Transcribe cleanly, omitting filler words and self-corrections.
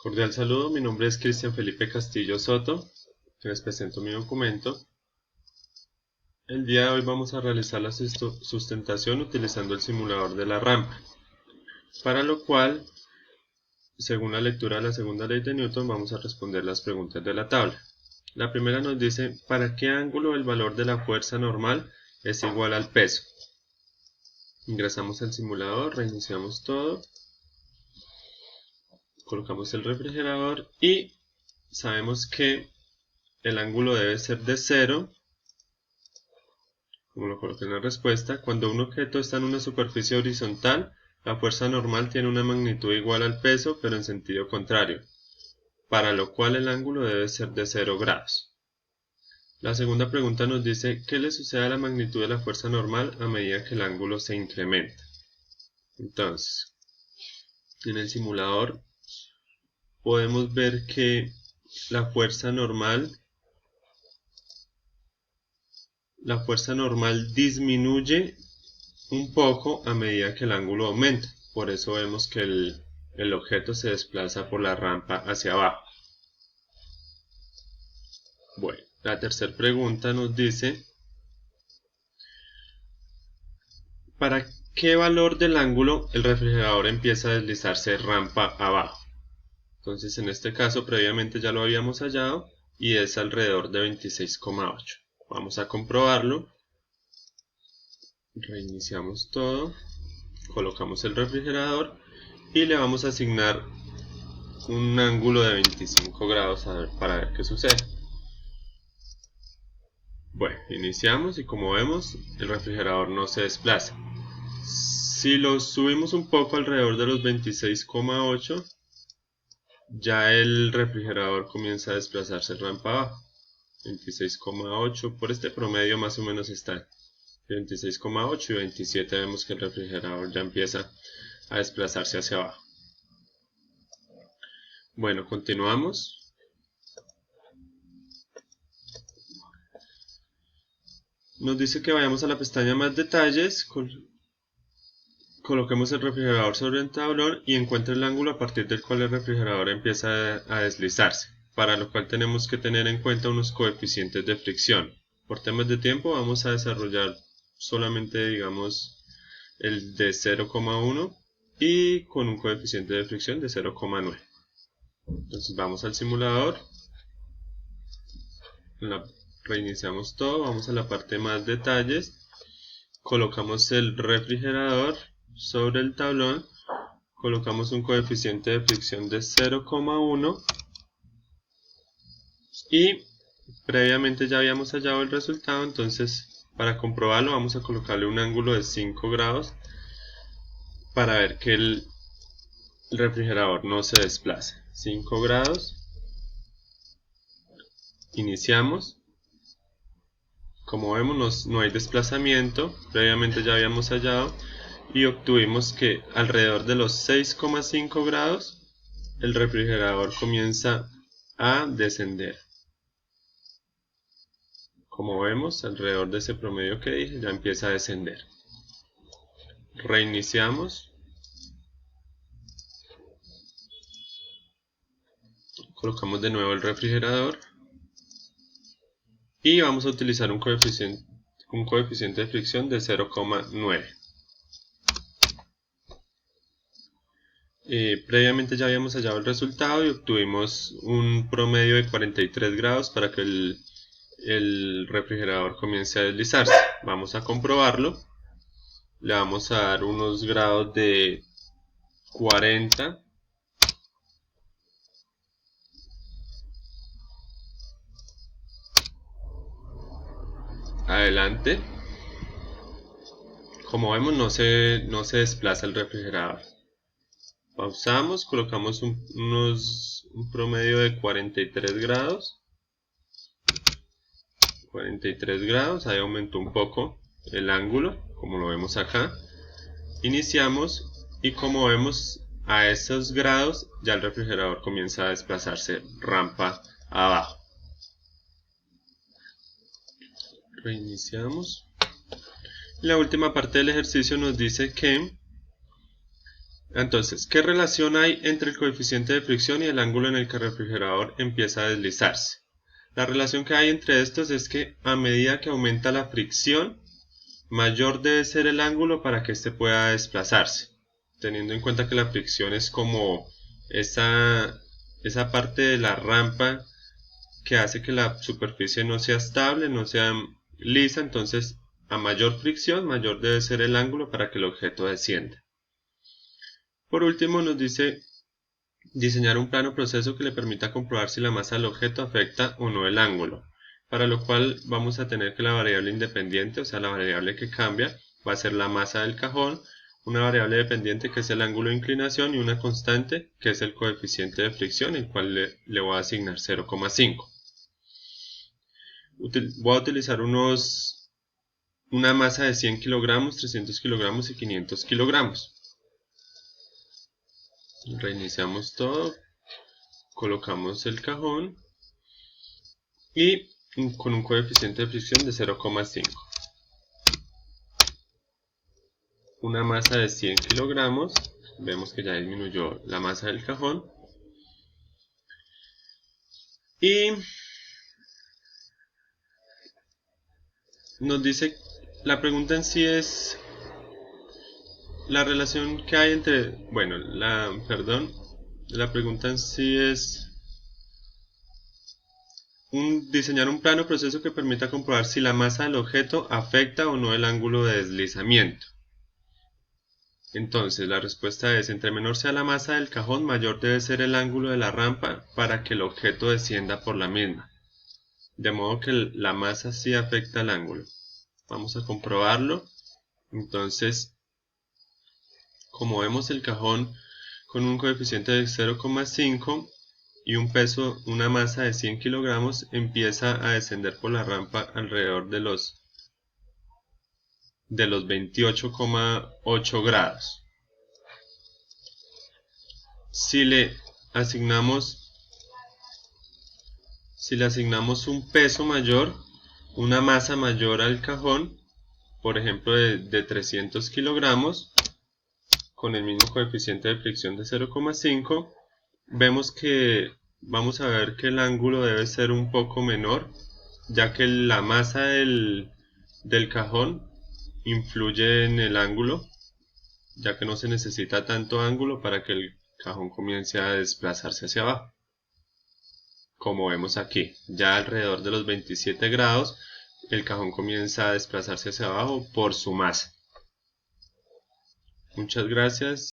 Cordial saludo, mi nombre es Cristian Felipe Castillo Soto, les presento mi documento. El día de hoy vamos a realizar la sustentación utilizando el simulador de la rampa, para lo cual, según la lectura de la segunda ley de Newton, vamos a responder las preguntas de la tabla. La primera nos dice, ¿para qué ángulo el valor de la fuerza normal es igual al peso? Ingresamos al simulador, reiniciamos todo. Colocamos el refrigerador y sabemos que el ángulo debe ser de 0, como lo coloqué en la respuesta. Cuando un objeto está en una superficie horizontal, la fuerza normal tiene una magnitud igual al peso, pero en sentido contrario, para lo cual el ángulo debe ser de 0 grados. La segunda pregunta nos dice, ¿qué le sucede a la magnitud de la fuerza normal a medida que el ángulo se incrementa? Entonces, en el simulador podemos ver que la fuerza normal disminuye un poco a medida que el ángulo aumenta. Por eso vemos que el objeto se desplaza por la rampa hacia abajo. Bueno, la tercera pregunta nos dice, ¿para qué valor del ángulo el refrigerador empieza a deslizarse rampa abajo? Entonces en este caso previamente ya lo habíamos hallado y es alrededor de 26,8. Vamos a comprobarlo. Reiniciamos todo, colocamos el refrigerador y le vamos a asignar un ángulo de 25 grados para ver qué sucede. Bueno, iniciamos y como vemos el refrigerador no se desplaza. Si lo subimos un poco alrededor de los 26,8, ya el refrigerador comienza a desplazarse rampa abajo. 26,8, por este promedio más o menos está 26,8 y 27. Vemos que el refrigerador ya empieza a desplazarse hacia abajo. Bueno, continuamos. Nos dice que vayamos a la pestaña más detalles, coloquemos el refrigerador sobre el tablón y encuentre el ángulo a partir del cual el refrigerador empieza a deslizarse, para lo cual tenemos que tener en cuenta unos coeficientes de fricción. Por temas de tiempo vamos a desarrollar solamente, digamos, el de 0,1 y con un coeficiente de fricción de 0,9. Entonces vamos al simulador, reiniciamos todo, vamos a la parte más detalles, colocamos el refrigerador sobre el tablón, colocamos un coeficiente de fricción de 0,1 y previamente ya habíamos hallado el resultado. Entonces para comprobarlo vamos a colocarle un ángulo de 5 grados para ver que el refrigerador no se desplace. 5 grados, iniciamos. Como vemos no hay desplazamiento, previamente ya habíamos hallado y obtuvimos que alrededor de los 6,5 grados el refrigerador comienza a descender. Como vemos, alrededor de ese promedio que dije ya empieza a descender. Reiniciamos. Colocamos de nuevo el refrigerador y vamos a utilizar un coeficiente de fricción de 0,9. Previamente ya habíamos hallado el resultado y obtuvimos un promedio de 43 grados para que el refrigerador comience a deslizarse. Vamos a comprobarlo. Le vamos a dar unos grados de 40. Adelante. Como vemos no se desplaza el refrigerador. Pausamos, colocamos un promedio de 43 grados. 43 grados, ahí aumentó un poco el ángulo, como lo vemos acá. Iniciamos y como vemos a esos grados ya el refrigerador comienza a desplazarse rampa abajo. Reiniciamos. La última parte del ejercicio nos dice que Entonces, ¿qué relación hay entre el coeficiente de fricción y el ángulo en el que el refrigerador empieza a deslizarse? La relación que hay entre estos es que a medida que aumenta la fricción, mayor debe ser el ángulo para que éste pueda desplazarse, teniendo en cuenta que la fricción es como esa parte de la rampa que hace que la superficie no sea estable, no sea lisa. Entonces a mayor fricción, mayor debe ser el ángulo para que el objeto descienda. Por último nos dice diseñar un plano proceso que le permita comprobar si la masa del objeto afecta o no el ángulo, para lo cual vamos a tener que la variable independiente, o sea la variable que cambia, va a ser la masa del cajón, una variable dependiente que es el ángulo de inclinación y una constante que es el coeficiente de fricción, el cual le voy a asignar 0,5. Voy a utilizar una masa de 100 kilogramos, 300 kilogramos y 500 kilogramos. Reiniciamos todo, colocamos el cajón y con un coeficiente de fricción de 0,5. Una masa de 100 kilogramos, vemos que ya disminuyó la masa del cajón. Y nos dice, la pregunta en sí es la relación que hay entre, bueno, la pregunta en sí es diseñar un plano proceso que permita comprobar si la masa del objeto afecta o no el ángulo de deslizamiento. Entonces la respuesta es, entre menor sea la masa del cajón, mayor debe ser el ángulo de la rampa para que el objeto descienda por la misma. De modo que la masa sí afecta al ángulo. Vamos a comprobarlo. Entonces, como vemos, el cajón con un coeficiente de 0,5 y un peso, una masa de 100 kilogramos, empieza a descender por la rampa alrededor de los 28,8 grados. Si le asignamos un peso mayor, una masa mayor al cajón, por ejemplo de 300 kilogramos, con el mismo coeficiente de fricción de 0,5, vemos que vamos a ver que el ángulo debe ser un poco menor, ya que la masa del cajón influye en el ángulo, ya que no se necesita tanto ángulo para que el cajón comience a desplazarse hacia abajo. Como vemos aquí, ya alrededor de los 27 grados, el cajón comienza a desplazarse hacia abajo por su masa. Muchas gracias.